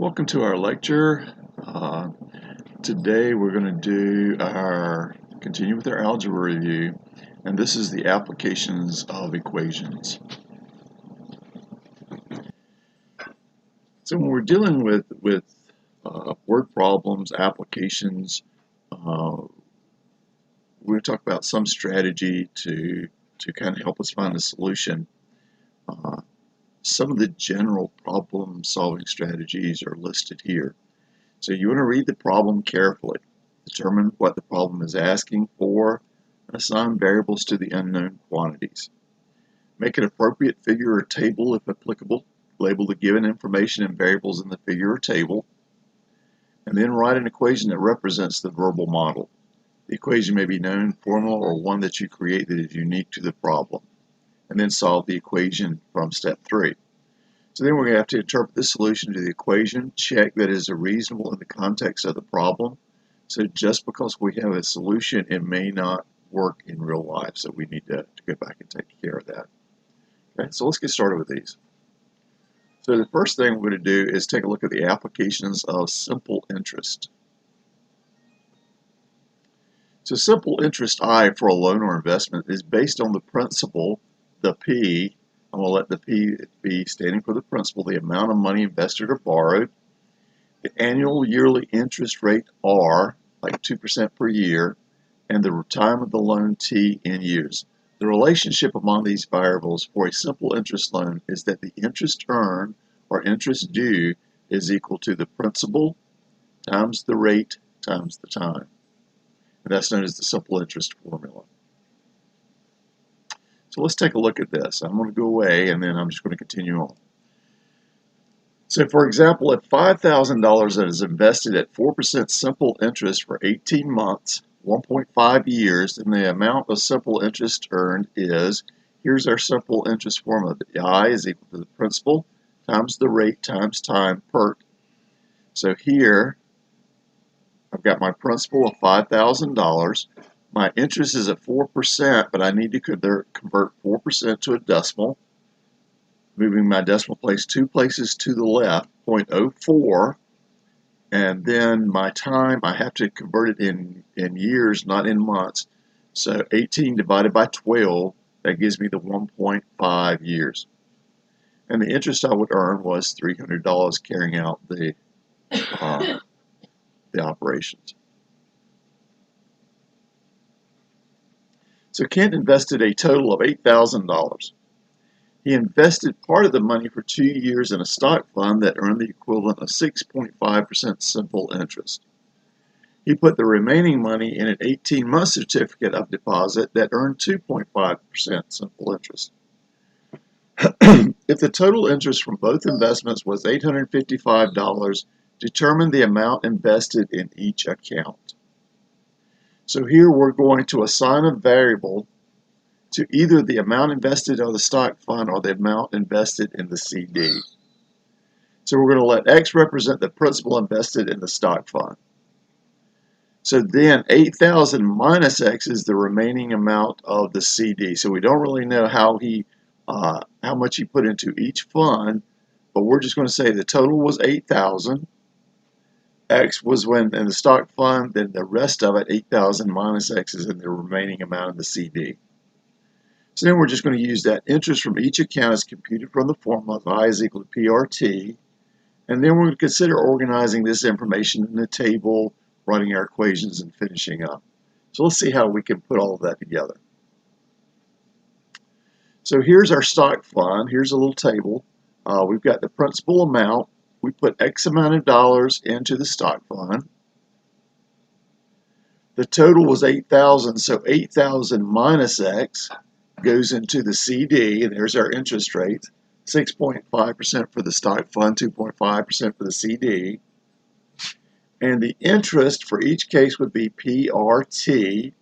Welcome to our lecture. Today we're going to continue with our algebra review, and this is the applications of equations. So when we're dealing with word problems, applications, we're going to talk about some strategy to kind of help us find a solution. Some of the general problem solving strategies are listed here. So you want to read the problem carefully, determine what the problem is asking for, and assign variables to the unknown quantities. Make an appropriate figure or table if applicable, label the given information and variables in the figure or table, and then write an equation that represents the verbal model. The equation may be known formula or one that you create that is unique to the problem, and then solve the equation from step 3. So then we're going to have to interpret the solution to the equation, check that it is reasonable in the context of the problem. So just because we have a solution, it may not work in real life, so we need to go back and take care of that. Okay, so let's get started with these. So the first thing we're going to do is take a look at the applications of simple interest. So simple interest I for a loan or investment is based on the principal, the P. I'm going to let the P be standing for the principal, the amount of money invested or borrowed, the annual yearly interest rate R, like 2% per year, and the time of the loan T in years. The relationship among these variables for a simple interest loan is that the interest earned or interest due is equal to the principal times the rate times the time. And that's known as the simple interest formula. So let's take a look at this. I'm going to go away and then I'm just going to continue on. So for example, if $5,000 that is invested at 4% simple interest for 18 months, 1.5 years, then the amount of simple interest earned is, here's our simple interest formula. The I is equal to the principal times the rate times time per. So here, I've got my principal of $5,000. My interest is at 4%, but I need to convert 4% to a decimal, moving my decimal place 2 places to the left, 0.04, and then my time, I have to convert it in years, not in months. So 18 divided by 12, that gives me the 1.5 years. And the interest I would earn was $300 carrying out the operations. So Kent invested a total of $8,000. He invested part of the money for 2 years in a stock fund that earned the equivalent of 6.5% simple interest. He put the remaining money in an 18-month certificate of deposit that earned 2.5% simple interest. If the total interest from both investments was $855, determine the amount invested in each account. So here we're going to assign a variable to either the amount invested in the stock fund or the amount invested in the CD. So we're going to let X represent the principal invested in the stock fund. So then 8,000 minus X is the remaining amount of the CD. So we don't really know how much he put into each fund, but we're just going to say the total was 8,000. X was when in the stock fund, then the rest of it, 8,000 minus X, is in the remaining amount of the CD. So then we're just going to use that interest from each account as computed from the formula, I is equal to PRT. And then we're going to consider organizing this information in the table, writing our equations, and finishing up. So let's see how we can put all of that together. So here's our stock fund. Here's a little table. We've got the principal amount. We put X amount of dollars into the stock fund. The total was 8,000, so 8,000 minus X goes into the CD, and there's our interest rate, 6.5% for the stock fund, 2.5% for the CD. And the interest for each case would be PRT.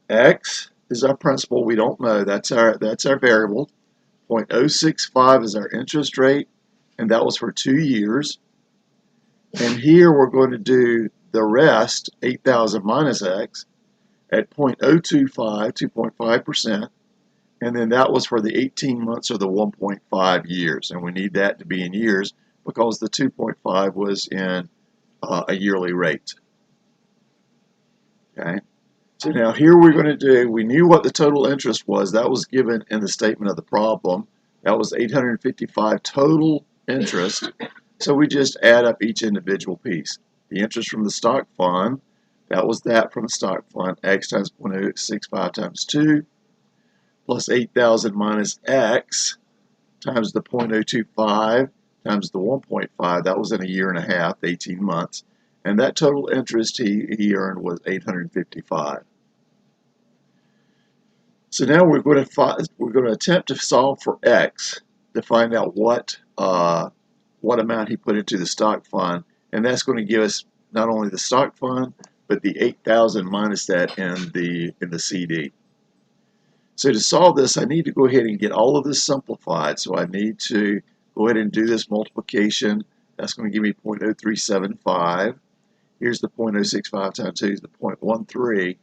X is our principal, we don't know, that's our variable. 0.065 is our interest rate, and that was for 2 years. And here we're going to do the rest, 8,000 minus X, at 0.025, 2.5%, and then that was for the 18 months or the 1.5 years, and we need that to be in years. because the 2.5 was in a yearly rate. Okay. So now here we're going to do, we knew what the total interest was. That was given in the statement of the problem. That was 855 total interest. So we just add up each individual piece. The interest from the stock fund, that was that from the stock fund, x times 0.065 times 2, plus 8,000 minus x times the 0.025 times the 1.5. That was in a year and a half, 18 months. And that total interest he earned was 855. So now we're going to attempt to solve for x to find out what amount he put into the stock fund, and that's going to give us not only the stock fund but the 8,000 minus that in the CD. So to solve this, I need to go ahead and get all of this simplified. So I need to go ahead and do this multiplication. That's going to give me 0.0375. Here's the 0.065 times 2 is the 0.13.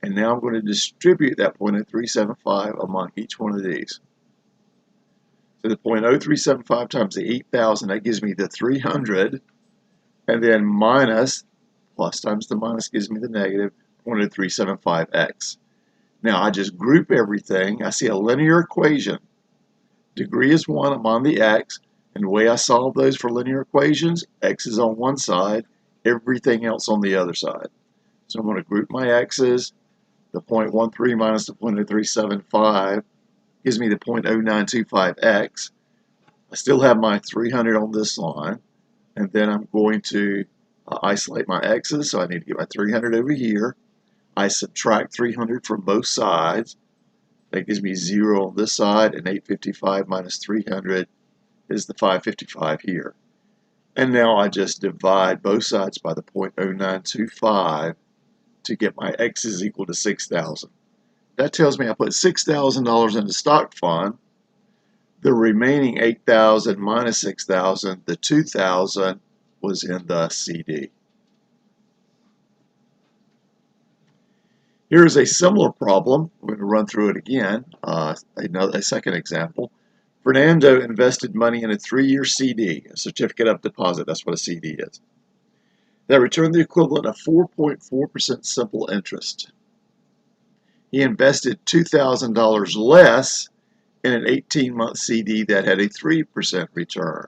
And now I'm going to distribute that 0.0375 among each one of these. So the 0.0375 times the 8,000, that gives me the 300. And then minus, plus times the minus gives me the negative, 0.0375x. Now I just group everything. I see a linear equation. Degree is 1, I'm on the x. And the way I solve those for linear equations, x is on one side, everything else on the other side. So I'm going to group my x's. The 0.13 minus the 0.0375 gives me the 0.0925x. I still have my 300 on this line. And then I'm going to isolate my x's. So I need to get my 300 over here. I subtract 300 from both sides. That gives me 0 on this side, and 855 minus 300 is the 555 here. And now I just divide both sides by the 0.0925 to get my x is equal to 6,000. That tells me I put $6,000 in the stock fund. The remaining 8,000 minus 6,000, the 2,000 was in the CD. Here's a similar problem. We're going to run through it again. A second example. Fernando invested money in a 3-year CD, a certificate of deposit. That's what a CD is. That returned the equivalent of 4.4% simple interest. He invested $2,000 less in an 18-month CD that had a 3% return.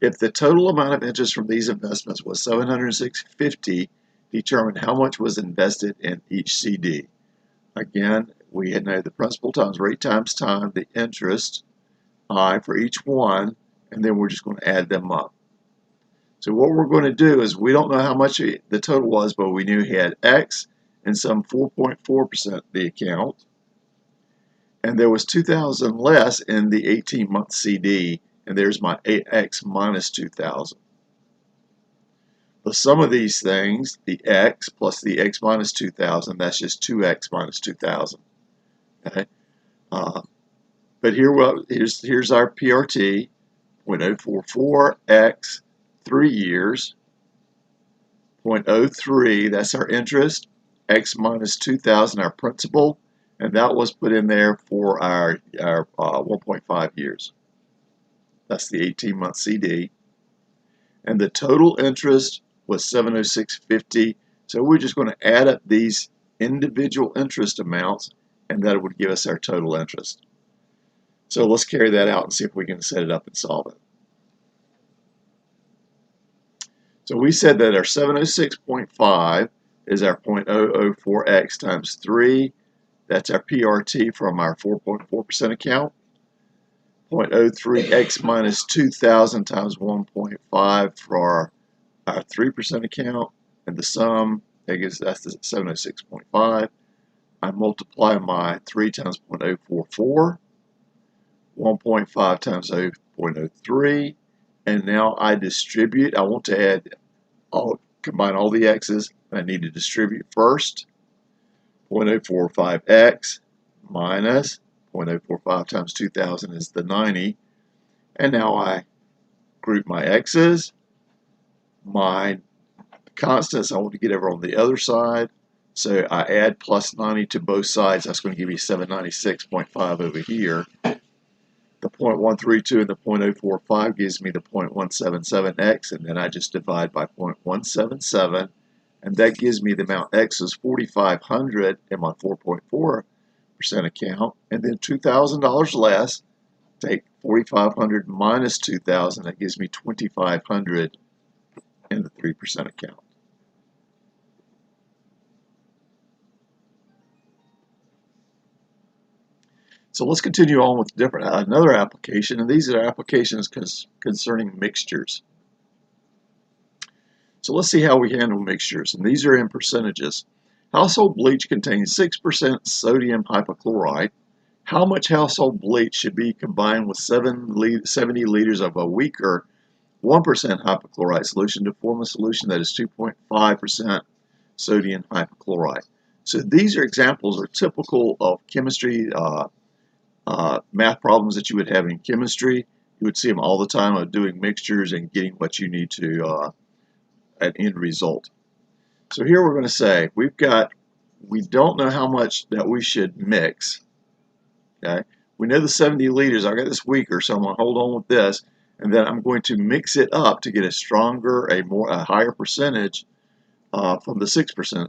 If the total amount of interest from these investments was $706.50, determine how much was invested in each CD. Again, we know the principal times rate times time, the interest, I for each one, and then we're just going to add them up. So what we're going to do is, we don't know how much the total was, but we knew he had X and some 4.4% the account. And there was 2,000 less in the 18-month CD, and there's my 8X minus 2,000. The sum of these things, the x plus the x minus 2,000, that's just 2x minus 2,000. Okay, but here's our PRT, 0.044x, 3 years, 0.03, that's our interest, x minus 2,000, our principal, and that was put in there for our 1.5 years. That's the 18-month CD. And the total interest was $706.50. So we're just going to add up these individual interest amounts, and that would give us our total interest. So let's carry that out and see if we can set it up and solve it. So we said that our 706.5 is our 0.004x times 3. That's our PRT from our 4.4% account. 0.03x minus 2,000 times 1.5 for our 3% account, and the sum, that's the 706.5. I multiply my 3 times 0.044, 1.5 times 0.03, and now I distribute. I want to combine all the x's, and I need to distribute first. 0.045x minus 0.045 times 2,000 is the 90, and now I group my x's. My constants I want to get over on the other side, so I add plus 90 to both sides. That's going to give me 796.5 over here. The 0.132 and the 0.045 gives me the 0.177x, and then I just divide by 0.177, and that gives me the amount x is 4,500 in my 4.4% account, and then $2,000 less. Take 4,500 minus 2,000, that gives me 2,500 in the 3% account. So let's continue on with another application, and these are applications concerning mixtures. So let's see how we handle mixtures, and these are in percentages. Household bleach contains 6% sodium hypochlorite. How much household bleach should be combined with 70 liters of a weaker 1% hypochlorite solution to form a solution that is 2.5% sodium hypochlorite? So these are examples, are typical of chemistry, math problems that you would have in chemistry. You would see them all the time of doing mixtures and getting what you need to an end result. So here we're going to say we don't know how much that we should mix. Okay, we know the 70 liters. I got this weaker, so I'm going to hold on with this, and then I'm going to mix it up to get a stronger, a higher percentage from the 6%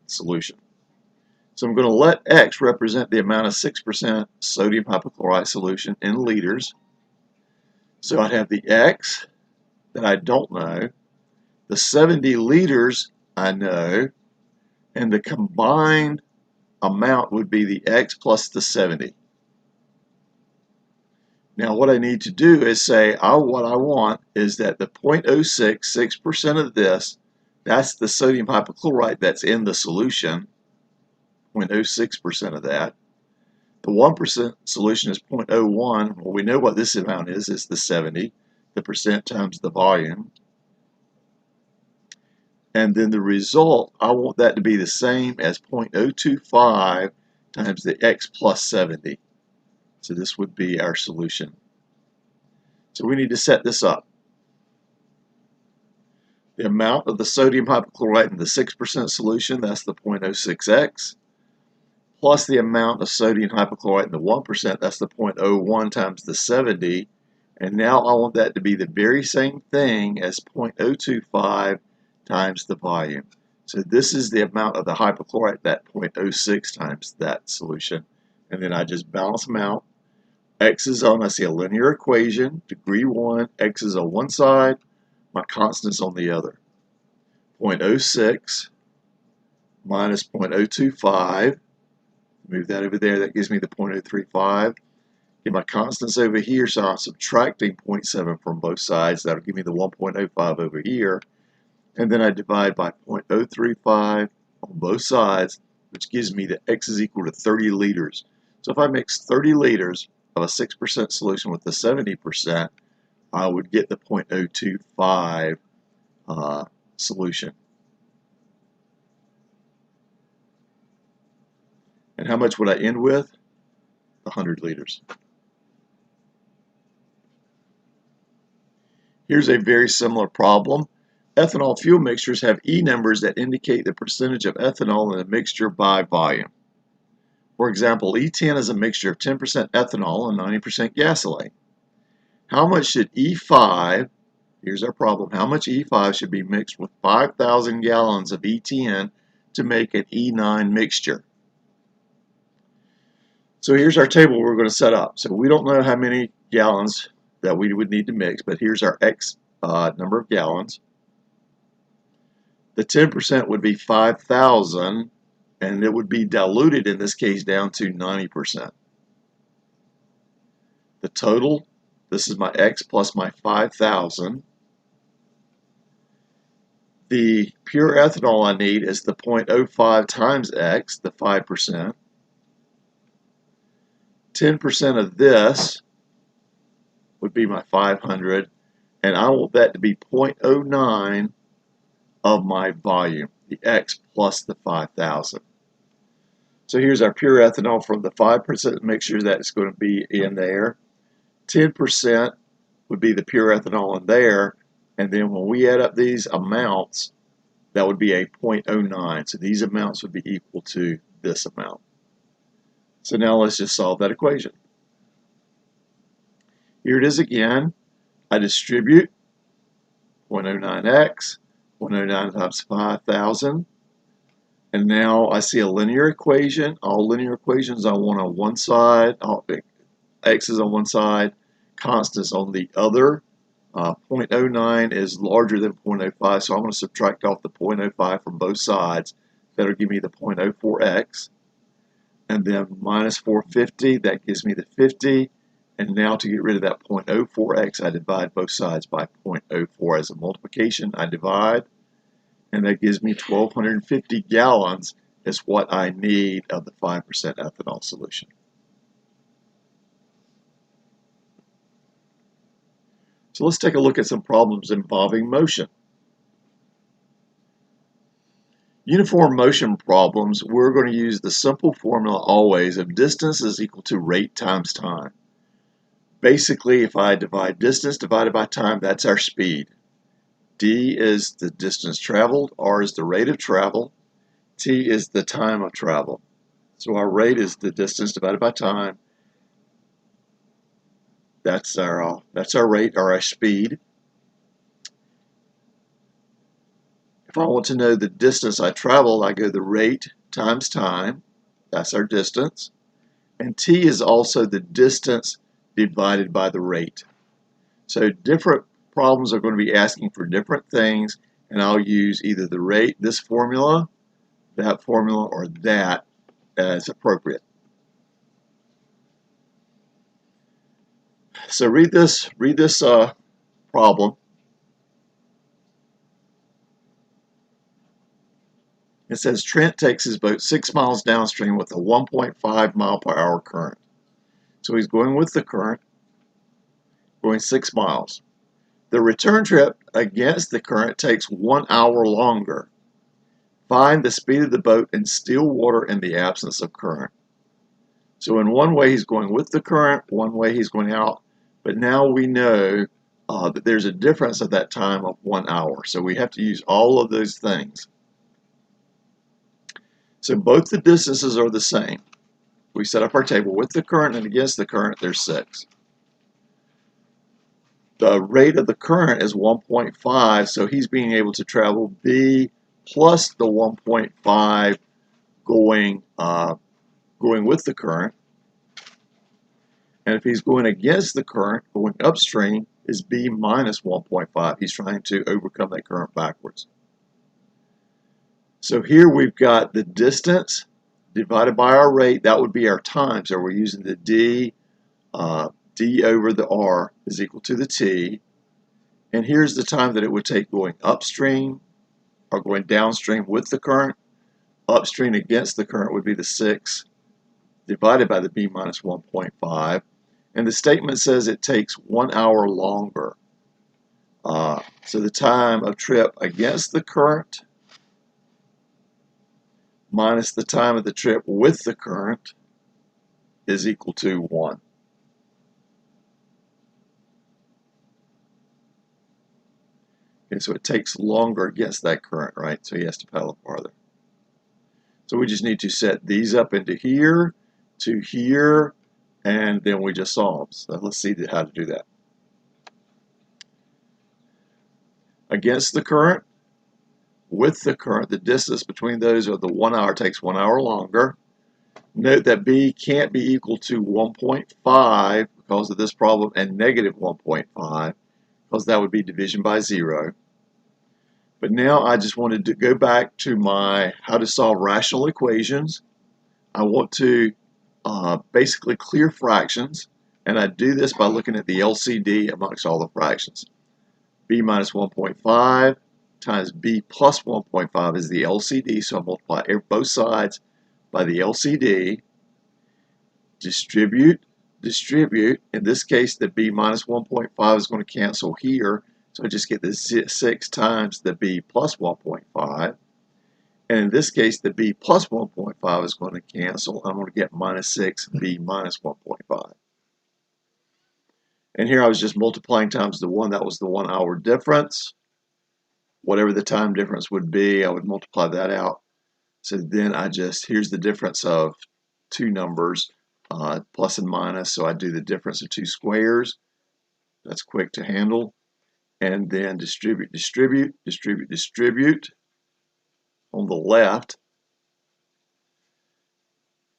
solution. So I'm going to let X represent the amount of 6% sodium hypochlorite solution in liters. So I have the X that I don't know, the 70 liters I know, and the combined amount would be the X plus the 70. Now what I need to do is say, what I want is that the 0.06, 6% of this, that's the sodium hypochlorite that's in the solution, 0.06% of that. The 1% solution is 0.01. Well, we know what this amount is. It's the 70, the percent times the volume. And then the result, I want that to be the same as 0.025 times the X plus 70. So this would be our solution. So we need to set this up. The amount of the sodium hypochlorite in the 6% solution, that's the 0.06x, plus the amount of sodium hypochlorite in the 1%, that's the 0.01 times the 70. And now I want that to be the very same thing as 0.025 times the volume. So this is the amount of the hypochlorite, that 0.06 times that solution. And then I just balance them out. X is on, I see a linear equation, degree 1, X is on one side, my constant's on the other. 0.06 minus 0.025, move that over there, that gives me the 0.035. Get my constants over here, so I'm subtracting 0.7 from both sides, that'll give me the 1.05 over here. And then I divide by 0.035 on both sides, which gives me that X is equal to 30 liters. So if I mix 30 liters of a 6% solution with the 70%, I would get the 0.025 solution. And how much would I end with? 100 liters. Here's a very similar problem. Ethanol fuel mixtures have E numbers that indicate the percentage of ethanol in a mixture by volume. For example, E10 is a mixture of 10% ethanol and 90% gasoline. How much should E5, here's our problem, how much E5 should be mixed with 5,000 gallons of E10 to make an E9 mixture? So here's our table we're going to set up. So we don't know how many gallons that we would need to mix, but here's our X number of gallons. The 10% would be 5,000, and it would be diluted in this case down to 90%. The total, this is my X plus my 5,000. The pure ethanol I need is the 0.05 times X, the 5%. 10% of this would be my 500, and I want that to be 0.09 of my volume, the X plus the 5,000. So here's our pure ethanol from the 5% mixture that's going to be in there. 10% would be the pure ethanol in there, and then when we add up these amounts, that would be a 0.09. So these amounts would be equal to this amount. So now let's just solve that equation. Here it is again. I distribute 0.09x, 0.09 times 5,000. And now I see a linear equation. All linear equations I want on one side. X is on one side, constants on the other. 0.09 is larger than 0.05, so I'm going to subtract off the 0.05 from both sides. That'll give me the 0.04x. And then minus 450, that gives me the 50. And now to get rid of that 0.04x, I divide both sides by 0.04. As a multiplication, I divide. And that gives me 1,250 gallons is what I need of the 5% ethanol solution. So let's take a look at some problems involving motion. Uniform motion problems, we're going to use the simple formula always of distance is equal to rate times time. Basically, if I divide distance divided by time, that's our speed. D is the distance traveled, R is the rate of travel, T is the time of travel. So our rate is the distance divided by time. That's our rate or our speed. If I want to know the distance I traveled, I go the rate times time. That's our distance. And T is also the distance divided by the rate. So different problems are going to be asking for different things, and I'll use either the rate, this formula, that formula, or that as appropriate. So read this problem. It says Trent takes his boat 6 miles downstream with a 1.5 mile per hour current. So he's going with the current, going 6 miles. The return trip against the current takes 1 hour longer. Find the speed of the boat in still water in the absence of current. So in one way he's going with the current, one way he's going out, but now we know that there's a difference at that time of 1 hour. So we have to use all of those things. So both the distances are the same. We set up our table with the current and against the current, there's 6. The rate of the current is 1.5, so he's being able to travel B plus the 1.5 going with the current. And if he's going against the current, going upstream, is B minus 1.5. He's trying to overcome that current backwards. So here we've got the distance divided by our rate. That would be our time. So we're using the D. D over the R is equal to the T. And here's the time that it would take going upstream or going downstream with the current. Upstream against the current would be the 6 divided by the B minus 1.5. And the statement says it takes 1 hour longer. So the time of trip against the current minus the time of the trip with the current is equal to 1. Okay, so it takes longer against that current, right? So he has to paddle farther. So we just need to set these up into here, to here, and then we just solve. So let's see how to do that. Against the current, with the current, the distance between those are the 1 hour takes 1 hour longer. Note that B can't be equal to 1.5 because of this problem and negative 1.5 because that would be division by 0. But now I just wanted to go back to my how to solve rational equations. I want to basically clear fractions, and I do this by looking at the LCD amongst all the fractions. B minus 1.5 times B plus 1.5 is the LCD, so I multiply both sides by the LCD. Distribute. In this case, the B minus 1.5 is going to cancel here, so I just get the 6 times the B plus 1.5. And in this case, the B plus 1.5 is going to cancel. I'm going to get minus 6 B minus 1.5. And here I was just multiplying times the 1. That was the 1 hour difference. Whatever the time difference would be, I would multiply that out. So then here's the difference of two numbers, plus and minus. So I do the difference of two squares. That's quick to handle. And then distribute, distribute, distribute, distribute on the left.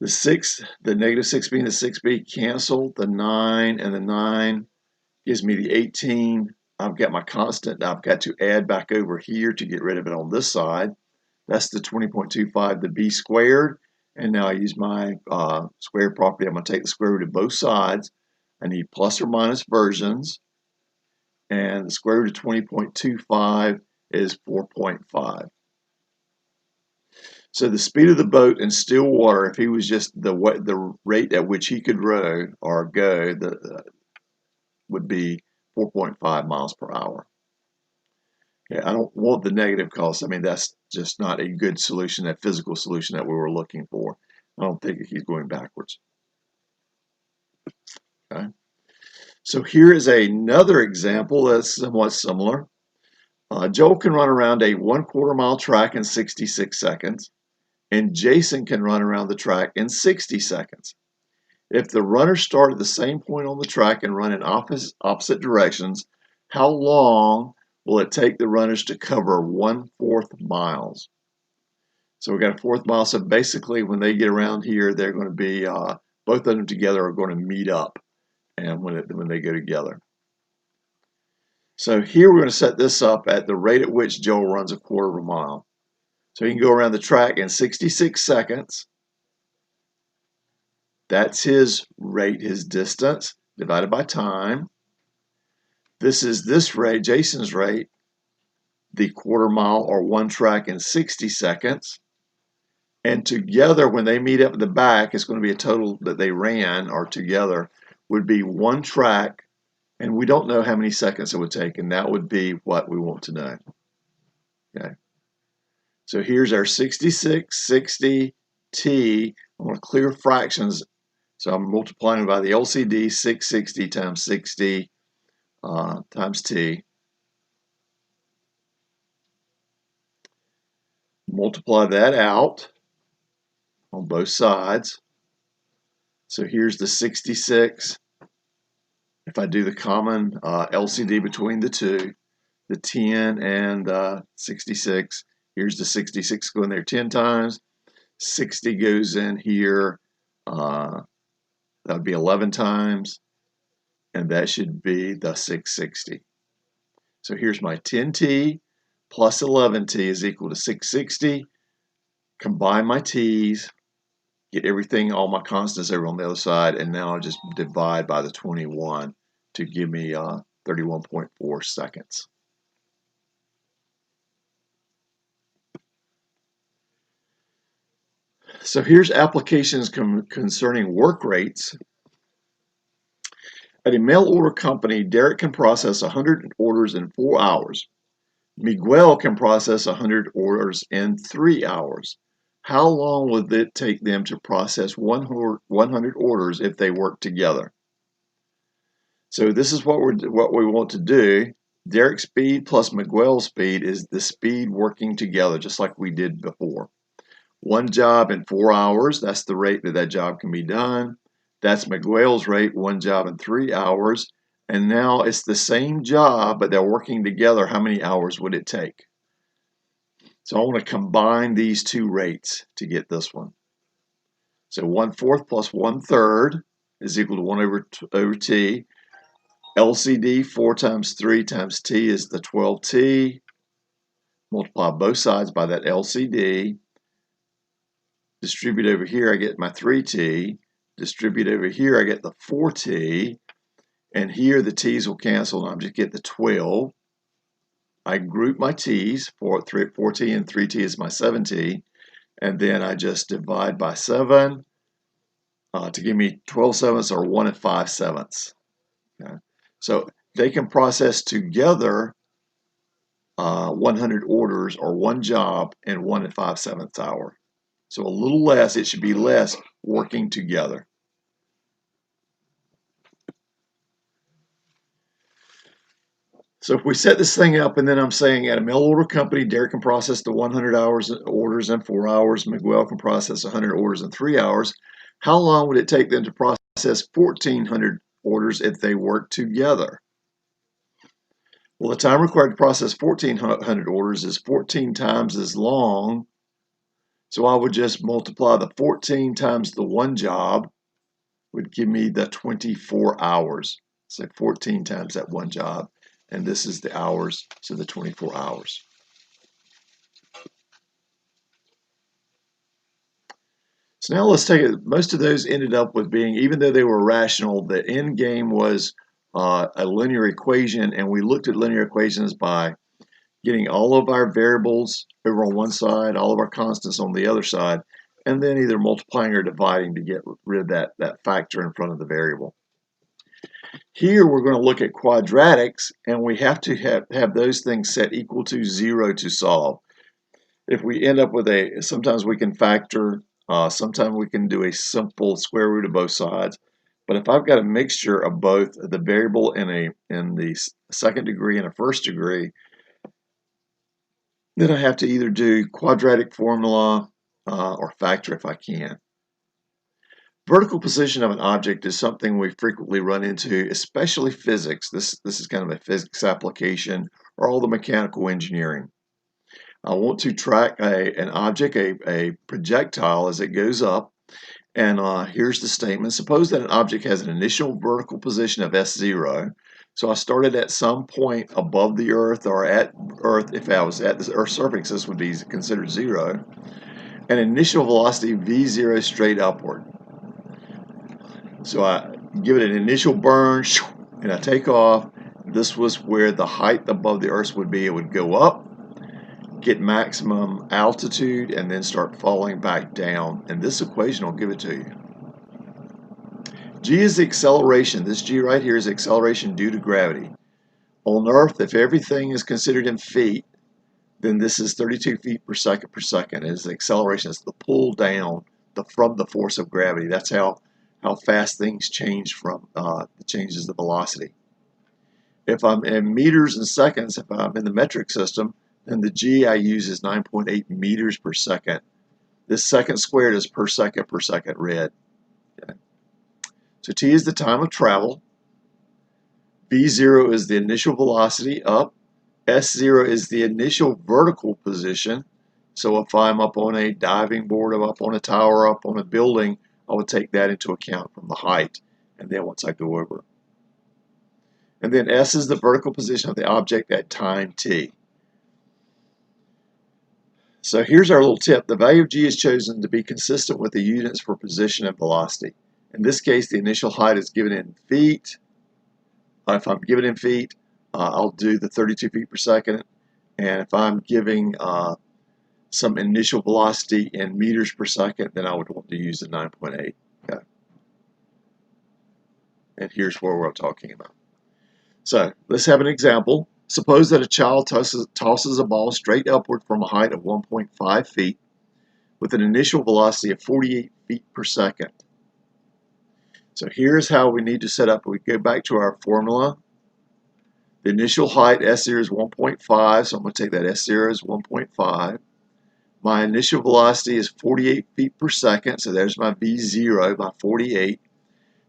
The 6, the -6b and the 6b cancel. The 9 and the 9 gives me the 18. I've got my constant. I've got to add back over here to get rid of it on this side. That's the 20.25, the b squared. And now I use my square property. I'm going to take the square root of both sides. I need plus or minus versions. And the square root of 20.25 is 4.5. So the speed of the boat in still water, if he was just the rate at which he could row or go, would be 4.5 miles per hour. Okay, I don't want the negative cost. I mean, that's just not a good solution, that physical solution that we were looking for. I don't think he's going backwards. Okay. So here is another example that's somewhat similar. Joel can run around a 1/4 mile track in 66 seconds, and Jason can run around the track in 60 seconds. If the runners start at the same point on the track and run in opposite directions, how long will it take the runners to cover 1/4 miles? So we've got a 1/4 mile. So basically, when they get around here, they're going to be both of them together are going to meet up, and when they go together. So here we're going to set this up at the rate at which Joel runs a 1/4 mile. So he can go around the track in 66 seconds. That's his rate, his distance, divided by time. This is this rate, Jason's rate, the 1/4 mile or one track in 60 seconds. And together, when they meet up at the back, it's going to be a total that they ran, or together, would be one track. And we don't know how many seconds it would take, and that would be what we want to know. Okay. So here's our 66, 60, t. I'm going to clear fractions. So I'm multiplying by the LCD, 660 times 60 times t. Multiply that out on both sides. So here's the 66. If I do the common LCD between the two, the 10 and 66, here's the 66 going there 10 times. 60 goes in here, that would be 11 times, and that should be the 660. So here's my 10t plus 11t is equal to 660. Combine my t's, get everything, all my constants over on the other side, and now I just divide by the 21 to give me 31.4 seconds. So here's applications concerning work rates. At a mail order company, Derek can process 100 orders in 4 hours. Miguel can process 100 orders in 3 hours. How long would it take them to process 100 orders if they work together? So this is what we want to do. Derek's speed plus Miguel's speed is the speed working together, just like we did before. One job in 4 hours, that's the rate that job can be done. That's Miguel's rate, one job in 3 hours. And now it's the same job, but they're working together. How many hours would it take? So I want to combine these two rates to get this one. So 1/4 plus 1/3 is equal to 1 over t. LCD, 4 times 3 times t is the 12t. Multiply both sides by that LCD. Distribute over here, I get my 3t. Distribute over here, I get the 4t. And here the t's will cancel, and I just get the 12. I group my t's, 4t and 3t is my 7t. And then I just divide by 7 to give me 12/7 or 1 5/7. Okay. So they can process together 100 orders or one job in 1 5/7 hour. So a little less, it should be less working together. So if we set this thing up, and then I'm saying at a mail order company, Derek can process the 100 orders in 4 hours, Miguel can process 100 orders in 3 hours. How long would it take them to process 1,400 orders if they work together? Well, the time required to process 1,400 orders is 14 times as long. So I would just multiply the 14 times the one job would give me the 24 hours. So 14 times that one job. And this is the hours, so the 24 hours. So now let's take it. Most of those ended up with being, even though they were rational, the end game was a linear equation, and we looked at linear equations by getting all of our variables over on one side, all of our constants on the other side, and then either multiplying or dividing to get rid of that factor in front of the variable. Here we're going to look at quadratics, and we have to have those things set equal to 0 to solve. If we end up with sometimes we can factor, sometimes we can do a simple square root of both sides. But if I've got a mixture of both the variable in the second degree and a first degree, then I have to either do quadratic formula or factor if I can. Vertical position of an object is something we frequently run into, especially physics. This is kind of a physics application or all the mechanical engineering. I want to track an object, a projectile, as it goes up. And here's the statement. Suppose that an object has an initial vertical position of S0. So I started at some point above the Earth or at Earth. If I was at the Earth's surface, this would be considered 0. An initial velocity V0 straight upward. So I give it an initial burn, and I take off. This was where the height above the Earth would be. It would go up, get maximum altitude, and then start falling back down. And this equation will give it to you. G is the acceleration. This G right here is acceleration due to gravity. On Earth, if everything is considered in feet, then this is 32 feet per second per second. It is the acceleration. It's the pull down from the force of gravity. That's how fast things change from it changes the velocity. If I'm in meters and seconds, if I'm in the metric system, then the G I use is 9.8 meters per second. This second squared is per second read. Okay. So T is the time of travel. V0 is the initial velocity up. S0 is the initial vertical position. So if I'm up on a diving board, up on a tower, up on a building, I would take that into account from the height, and then once I go over. And then S is the vertical position of the object at time t. So here's our little tip. The value of G is chosen to be consistent with the units for position and velocity. In this case, the initial height is given in feet. If I'm given in feet, I'll do the 32 feet per second. And if I'm giving some initial velocity in meters per second, then I would want to use the 9.8. Okay. And here's what we're talking about. So let's have an example. Suppose that a child tosses a ball straight upward from a height of 1.5 feet with an initial velocity of 48 feet per second. So here's how we need to set up. We go back to our formula. The initial height, S0 is 1.5, so I'm going to take that S0 as 1.5. My initial velocity is 48 feet per second, so there's my V0, my 48.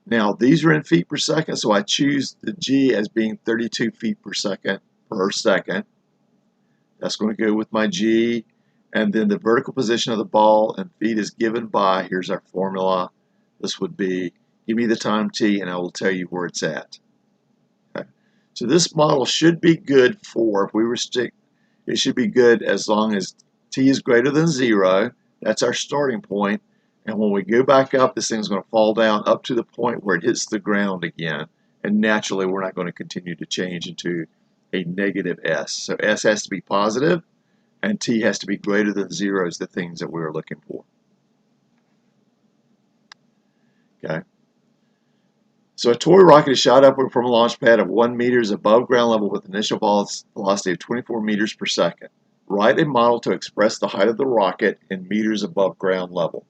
Now, these are in feet per second, so I choose the G as being 32 feet per second. That's going to go with my G, and then the vertical position of the ball and feet is given by, here's our formula. This would be, give me the time t, and I will tell you where it's at. Okay. So this model should be good for, if we restrict, it should be good as long as t is greater than 0. That's our starting point. And when we go back up, this thing's going to fall down up to the point where it hits the ground again. And naturally, we're not going to continue to change into a negative S. So S has to be positive, and t has to be greater than 0 is the things that we're looking for. Okay. So a toy rocket is shot upward from a launch pad of 1 meters above ground level with initial velocity of 24 meters per second. Write a model to express the height of the rocket in meters above ground level.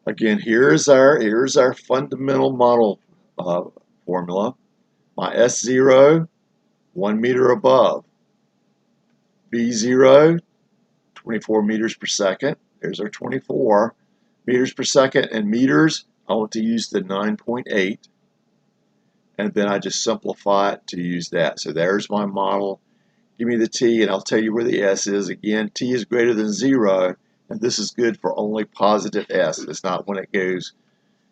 Again, here's our fundamental model formula. My S0, 1 meter above. V0, 24 meters per second. There's our 24 meters per second. And meters, I want to use the 9.8. and then I just simplify it to use that. So there's my model. Give me the t, and I'll tell you where the s is. Again, t is greater than 0, and this is good for only positive s. It's not when it goes,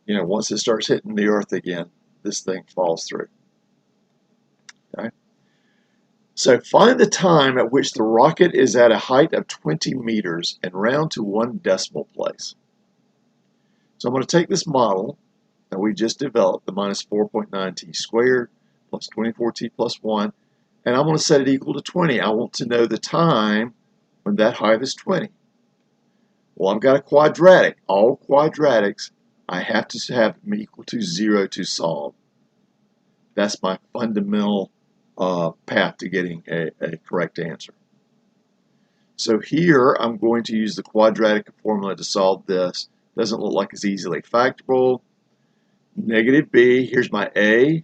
once it starts hitting the earth again, this thing falls through. Okay? So find the time at which the rocket is at a height of 20 meters and round to 1 decimal place. So I'm going to take this model that we just developed, the minus 4.9t squared plus 24t plus 1, and I'm going to set it equal to 20. I want to know the time when that height is 20. Well, I've got a quadratic. All quadratics, I have to have them equal to 0 to solve. That's my fundamental path to getting a correct answer. So here, I'm going to use the quadratic formula to solve this. Doesn't look like it's easily factorable. Negative b, here's my a,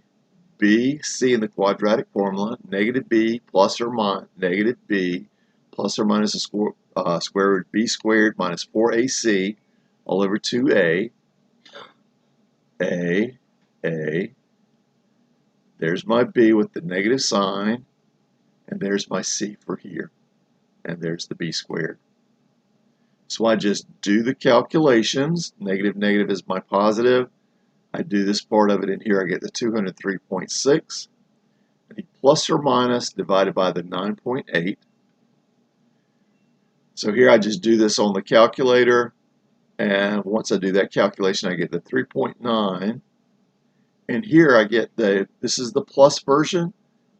b, c in the quadratic formula. Negative b plus or minus, negative b plus or minus the square root of b squared minus 4ac all over 2a. A. There's my b with the negative sign, and there's my c for here, and there's the b squared. So I just do the calculations. Negative is my positive. I do this part of it in here. I get the 203.6. The plus or minus divided by the 9.8. So here I just do this on the calculator, and once I do that calculation, I get the 3.9. And here I get this is the plus version.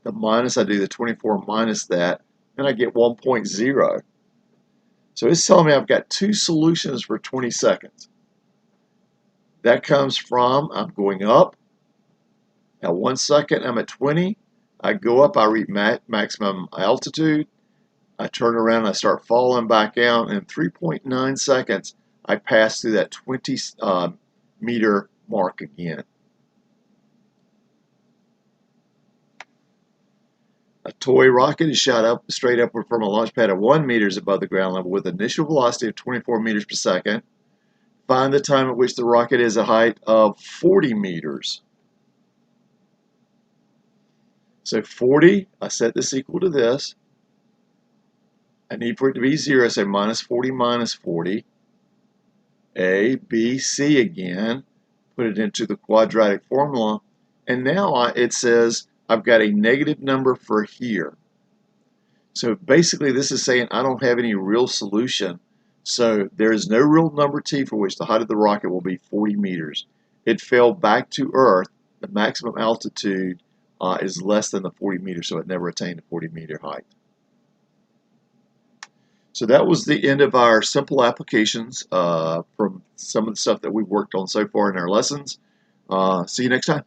The minus, I do the 24 minus that, and I get 1.0. So it's telling me I've got 2 solutions for 20 seconds. That comes from, I'm going up. At 1 second, I'm at 20. I go up, I reach maximum altitude. I turn around, I start falling back out. In 3.9 seconds, I pass through that 20 meter mark again. A toy rocket is shot straight upward from a launch pad at 1 meters above the ground level with an initial velocity of 24 meters per second. Find the time at which the rocket is a height of 40 meters. So 40, I set this equal to this. I need for it to be 0, so minus 40 minus 40. A, B, C again. Put it into the quadratic formula. And now it says I've got a negative number for here. So basically this is saying I don't have any real solution. So there is no real number t for which the height of the rocket will be 40 meters. It fell back to Earth. The maximum altitude is less than the 40 meters, so it never attained the 40 meter height. So that was the end of our simple applications from some of the stuff that we've worked on so far in our lessons. See you next time.